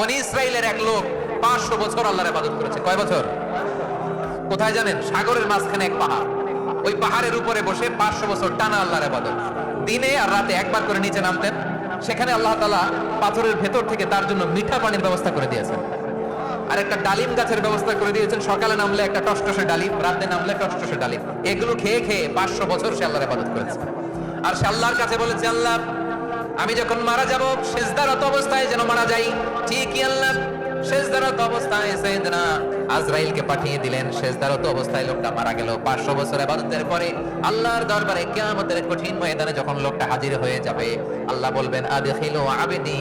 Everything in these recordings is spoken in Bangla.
বনি ইসরাইলের এক লোক 500 বছর আল্লাহর ইবাদত করেছে। কয় বছর? কোথায় জানেন? সাগরের মাঝখানে এক পাহাড়, ওই পাহাড়ের উপরে বসে 500 বছর টানা আল্লাহর ইবাদত। দিনে আর রাতে একবার করে নিচে নামতেন। সেখানে আল্লাহ তাআলা পাথরের ভেতর থেকে তার জন্য মিঠা পানির ব্যবস্থা করে দিয়েছেন, আর একটা ডালিম গাছের ব্যবস্থা করে দিয়েছেন। সকালে নামলে একটা টসটসে ডালিম, রাতে নামলে টসটসে ডালিম। এগুলো খেয়ে খেয়ে 500 বছর সে আল্লাহর ইবাদত করেছে। আর সে আল্লাহর কাছে বলেছে, আল্লাহ আমি যখন মারা যাব সিজদারত অবস্থায় যেন মারা যাই। ঠিকই আল্লাহ সিজদারত অবস্থায় সাইয়েদনা আজরাইলকে পাঠিয়ে দিলেন। সিজদারত অবস্থায় লোকটা মারা গেল। 500 বছর ইবাদতের পরে আল্লাহর দরবারে কিয়ামতের কঠিন ময়দানে যখন লোকটা হাজির হয়ে যাবে, আল্লাহ বলবেন, আদখিলু আবদি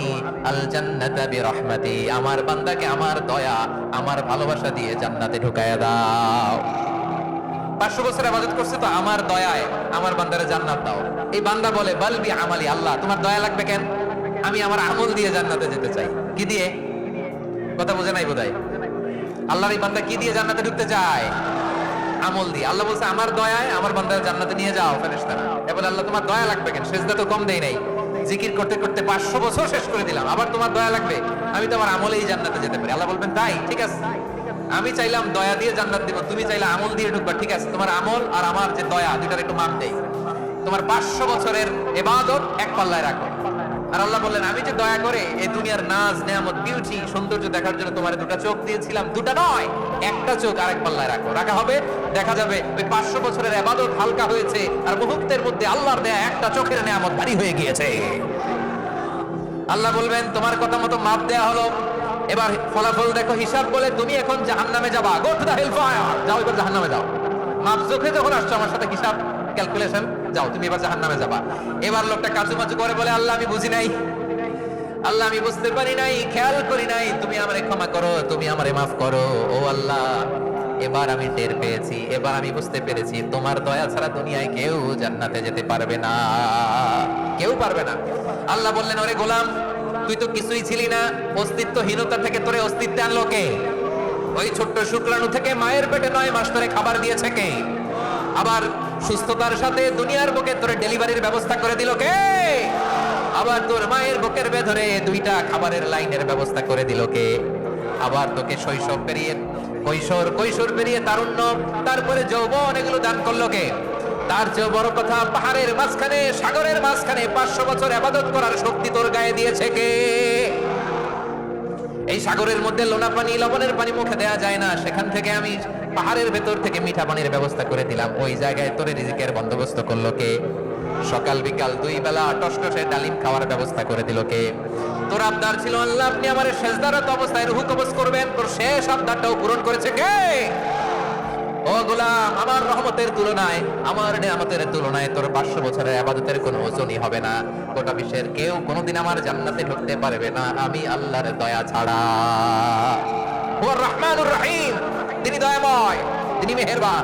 আল জান্নাতা বিরহমাতি, আমার বান্দাকে আমার দয়া, আমার ভালোবাসা দিয়ে জান্নাতে ঢুকায়া দাও। 500 বছর ইবাদত করছে তো আমার দয়ায় আমার বান্দারে জান্নাত দাও। এই বান্দা বলে, বালবি আমালি, আল্লাহ তোমার দয়া লাগবে কেন? আমি আমার আমল দিয়ে জান্নাতে যেতে চাই। কি দিয়ে? কথা বোঝে নাই বোধহয়। আল্লাহর এই বান্দা কি দিয়ে জান্নাতে ঢুকতে চায়? আমল দিয়ে। আল্লাহ বলছে, আমার দয়ায় আমার বান্দারে জান্নাতে নিয়ে যাও ফেরেশতারা। এবার আল্লাহ তোমার দয়া লাগবে কেন? সেজদা তো কম দেই নাই, জিকির করতে করতে 500 বছর শেষ করে দিলাম, আবার তোমার দয়া লাগবে? আমি তো আমার আমলেই জান্নাতে যেতে পারি। আল্লাহ বলবেন, তাই ঠিক আছে, আমি চাইলাম দয়া দিয়ে জান্নাত দিব, তুমি চাইলে আমল দিয়ে ঢুকবা। ঠিক আছে, তোমার আমল আর আমার যে দয়া দুটার একটু মাপ দেই। তোমার 500 বছরের ইবাদত এক পাল্লায় রাখো। আর আল্লাহ বললেন, আমি যে দয়া করে এই দুনিয়ার নাজ নেয়ামত বিউটি সৌন্দর্য দেখার জন্য তোমার দুটা চোখ দিয়েছিলাম, দুটা নয় একটা চোখ আরেক পাল্লায় রাখো। রাখা হবে, দেখা যাবে ওই 500 বছরের ইবাদত হালকা হয়েছে, আর মুহূর্তের মধ্যে আল্লাহর দেয়া একটা চোখের নেয়ামত ভারী হয়ে গিয়েছে। আল্লাহ বলবেন, তোমার কথা মতো মাপ দেয়া হলো, এবার ফলাফল দেখো, হিসাব বলে তুমি এখন জাহান্নামে যাবা। Go to the hell fire, যাও এবার জাহান্নামে যাও। মাপ চোখে যখন আসছো আমার সাথে হিসাব ক্যালকুলেশন, যাও তুমি এবার জাহান্নামে যাবা। এবার লোকটা কাচুমাচু করে বলে, আল্লাহ আমি বুঝি নাই, আল্লাহ আমি বুঝতে পারি নাই, খেয়াল করি নাই, তুমি আমারে ক্ষমা করো, তুমি আমারে মাফ করো। ও আল্লাহ, এবার আমি টের পেয়েছি, এবার আমি বুঝতে পেরেছি, তোমার দয়া ছাড়া দুনিয়ায় কেউ জান্নাতে যেতে পারবে না, কেউ পারবে না। আল্লাহ বললেন, ওরে গোলাম, তুই তো কিছুই ছিলি না, অস্তিত্বহীনতা থেকে তোরে অস্তিত্বে আনলো কে? ওই ছোট্ট শুক্রাণু থেকে মায়ের পেটে 9 মাস ধরে খাবার দিয়েছে কে? আবার সুস্থতার সাথে দুনিয়ার বুকে তোরে ডেলিভারির ব্যবস্থা করে দিল কে? আবার তোর মায়ের বুকের ভেতরে 2টা খাবারের লাইনের ব্যবস্থা করে দিল কে? আবার তোকে শৈশব পেরিয়ে কৈশোর পেরিয়ে তারুণ্য, তারপরে যৌবন, এগুলো দান করলো কে? তার চেয়ে বড় কথা, পাহাড়ের মাঝখানে সাগরের মাঝখানে 500 বছর ইবাদত করার শক্তি তোর গায়ে দিয়েছে কে? এই সাগরের মধ্যে লোনা পানি, লবণের পানি মুখে দেয়া যায় না, সেখান থেকে আমি পাহাড়ের ভেতর থেকে মিঠা পানির ব্যবস্থা করে দিলাম। ওই জায়গায় তোর রিজিকের বন্দোবস্ত করলো কে? সকাল বিকাল 2 বেলা টসটসে ডালিম খাওয়ার ব্যবস্থা করে দিল কে? তোর আবদার ছিল, আল্লাহ আপনি আমার সেজদারত অবস্থায় রুহু কবজ করবেন, তোর শেষ আবদারটাও পূরণ করেছে কে? ও গোলাম, আমার রহমতের তুলনায়, আমার নিয়ামতের তুলনায় তোর 500 বছরের ইবাদতের কোনো ওজনই হবে না। গোটা বিশ্বের কেউ কোনোদিন আমার জান্নাতে ঢুকতে পারবে না আমি আল্লাহর দয়া ছাড়া। ওয়া রহমানুর রহিম, তিনি দয়াময়, তিনি মেহেরবান।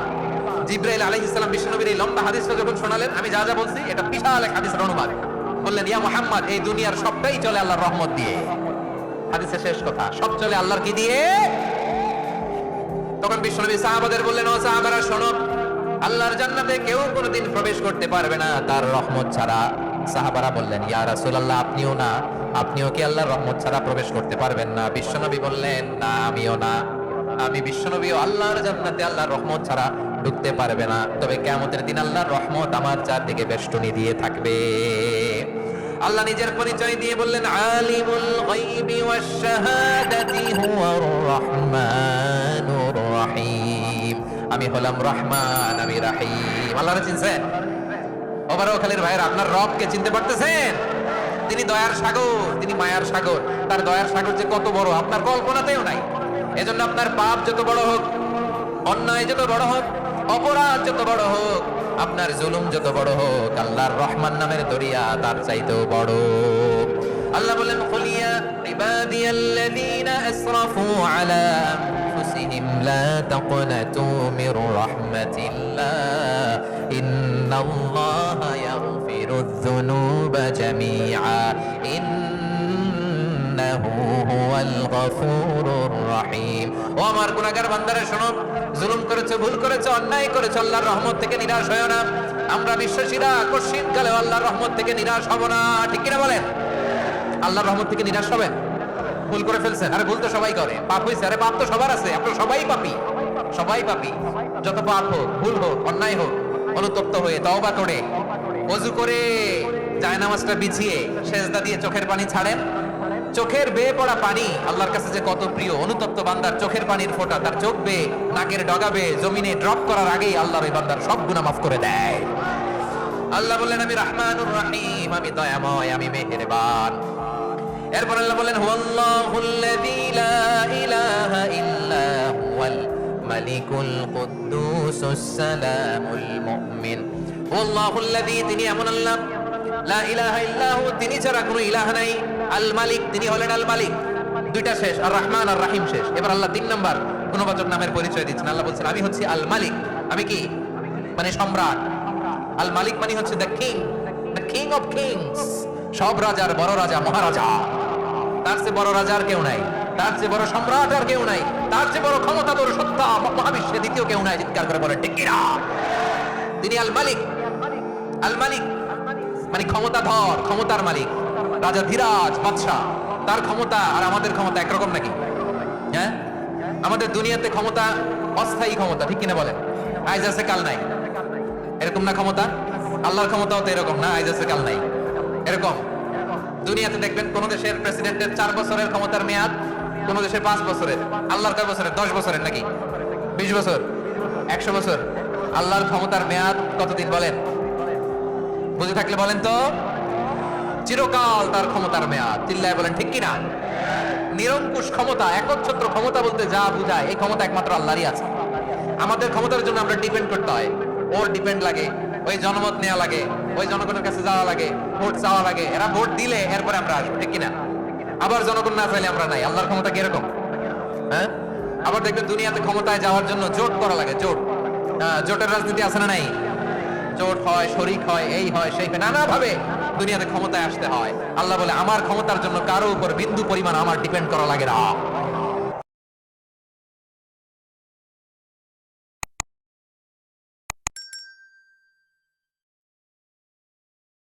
জিবরাইল আলাইহিস সালাম বিশ্বনবীর এই লম্বা হাদিসটা যখন শোনালেন, আমি যা যা বলছি এটা বিশাল এক হাদিসের অনুবাদ। বললেন, ইয়া মুহাম্মদ, এই দুনিয়ার সবটাই চলে আল্লাহর রহমত দিয়ে। হাদিসের শেষ কথা, সব চলে আল্লাহর কি দিয়ে? তখন বিশ্বনবী সাহাবাদের বললেন, ও সাহাবারা শোনো, আল্লাহর জান্নাতে কেউ কোনোদিন প্রবেশ করতে পারবে না তার রহমত ছাড়া। সাহাবারা বললেন, ইয়া রাসূলুল্লাহ, আপনিও না? আপনিও কি আল্লাহর রহমত ছাড়া প্রবেশ করতে পারবেন না? বিশ্বনবী বললেন, না, আমিও না। আমি বিশ্বনবীও আল্লাহর জান্নাতে আল্লাহর রহমত ছাড়া ঢুকতে পারবে না, তবে কিয়ামতের দিন আল্লাহর রহমত আমার চারদিকে বেষ্টনী দিয়ে থাকবে। আল্লাহ নিজের পরিচয় দিয়ে বললেন, আলিমুল গায়বি ওয়াশ শাহাদাতি হুয়ার রহমানুর রহিম, আমি হলাম রহমান, আমি রহিম। আল্লাহরে চিনছেন? ওবারখালীর ভাইয়েরা, আপনার রবকে চিনতে পারতেছেন? তিনি দয়ার সাগর, তিনি মায়ার সাগর। তার দয়ার সাগর যে কত বড় আপনার কল্পনাতেও নাই। এজন্য আপনার পাপ যত বড় হোক, অন্যায় যত বড় হোক, অপরাধ যত বড় হোক, আপনার জুলুম যত বড় হোক, আল্লাহর রহমান নামের দরিয়া তার চাইতেও বড়। আল্লাহ বলেন, কুলিয়া ইবাদিয়াল্লাযীনা আসরাফু আলা আনফুসিহিম লা তাকনাতু মির রাহমাতিল্লাহ ইন্নাল্লাহা ইয়াগফিরুয যুনুবা জামিআ ইন্নাহু হুয়াল গফুরুর রহিম। ও আমার গুনাহগার বান্দারা শোনো, জুলুম করেছো, ভুল করেছো, অন্যায় করেছো, আল্লাহর রহমত থেকে নিরাশ হয়ো না। আমরা বিশ্বাসীরা কশিনকালে আল্লাহর রহমত থেকে নিরাশ হব না, ঠিক কিনা বলেন? আল্লাহর রহমত থেকে নিরাশ হবেন? ভুল করে ফেলছেন, আরে ভুল তো সবাই করে, পাপ হয়েছে, আরে পাপ তো সবার আছে, আপনারা সবাই পাপী, সবাই পাপী। যত পাপ হোক, ভুল হোক, অন্যায় হোক, অনুতপ্ত হয়ে তওবা করে ওযু করে জায়নামাজটা বিছিয়ে সেজদা দিয়ে চোখের পানি ছাড়েন। চোখের বেয়ে পড়া পানি আল্লাহর কাছে যে কত প্রিয়। অনুতপ্ত বান্দার চোখের পানির ফোঁটা তার চোখ বেয়ে নাকের ডগা বেয়ে জমিনে ড্রপ করার আগেই আল্লাহর ওই বান্দার সব গুনাহ মাফ করে দেয়। আল্লাহ বললেন আমি রহমানুর রহিম, আমি দয়াময়, আমি মেহেরবান। এরপর আল্লাহ বলেন হুয়াল্লাহুল্লাযী লা ইলাহা ইল্লা হুয়াল মালিকুল কুদ্দুসুস সালামুল মুমিন। হুয়াল্লাহুল্লাযী, তিনি এমন আল্লাহ, লা ইলাহা ইল্লা হু, তিনি ছাড়া কোনো ইলাহ নাই। আল মালিক, তিনি হলেন আল মালিক। দুইটা শেষ, আর রহমান আর রাহিম শেষ। এবার আল্লাহ তিন নাম্বার গুণবাচক নামের পরিচয় দিচ্ছেন। আল্লাহ বলছেন আমি হচ্ছি আল মালিক। আমি কি? মানে সম্রাট। আল মালিক মানে হচ্ছে দ্য কিং অফ কিংস, সব রাজার বড় রাজা, মহারাজা। তার চেয়ে বড় রাজা আর কেউ নাই, তার চেয়ে বড় সম্রাট আর কেউ নাই, তার চেয়ে বড় ক্ষমতাধর সত্তা মহাবিশ্বে দ্বিতীয় কেউ নাই। চিৎকার করে বলেন ঠিক কিনা? তিনি আল মালিক। আল মালিক মানে ক্ষমতাধর, ক্ষমতার মালিক, রাজা ধীরাজ বাদশাহ। তার ক্ষমতা আর আমাদের ক্ষমতা একরকম নাকি? হ্যাঁ, আমাদের দুনিয়াতে ক্ষমতা অস্থায়ী ক্ষমতা, ঠিক কিনা বলেন? আজ আছে কাল নাই, এরকম না ক্ষমতা? আল্লাহর ক্ষমতাও তো এরকম না, আজ আছে কাল নাই এরকম। দুনিয়াতে দেখবেন কোন দেশের প্রেসিডেন্টের 4 বছরের ক্ষমতার মেয়াদ, কোন দেশের 5 বছরের। আল্লাহর কয় বছরের? 10 বছরের নাকি 20 বছর, 100 বছর। আল্লাহর ক্ষমতার মেয়াদ কতদিন বলেন? বুঝে থাকলে বলেন তো। চিরকাল তার ক্ষমতার মেয়াদ। চিল্লায় বলেন ঠিক কিনা? নিরঙ্কুশ ক্ষমতা, একচ্ছত্র ক্ষমতা বলতে যা বোঝায়, এই ক্ষমতা একমাত্র আল্লাহরই আছে। আমাদের ক্ষমতার জন্য আমরা ডিপেন্ড করতে হয়, ওর ডিপেন্ড লাগে, ওই জনমত নেওয়া লাগে, ওই জনগণের কাছে যাওয়া লাগে, ভোট চাওয়া লাগে। এরা ভোট দিলে এরপরে আমরা আসবো, ঠিক কিনা? আবার জনগণ না চাইলে আমরা নাই। আল্লাহর ক্ষমতা কি এরকম? হ্যাঁ, আবার দেখবেন দুনিয়াতে ক্ষমতায় যাওয়ার জন্য জোট করা লাগে। জোট, জোটের রাজনীতি আছে না নাই? জোট হয়, শরিক হয়, এই হয় সেই হয়, নানা ভাবে দুনিয়াতে ক্ষমতায় আসতে হয়। আল্লাহ বলে আমার ক্ষমতার জন্য কারো উপর বিন্দু পরিমাণ আমার ডিপেন্ড করা লাগে না।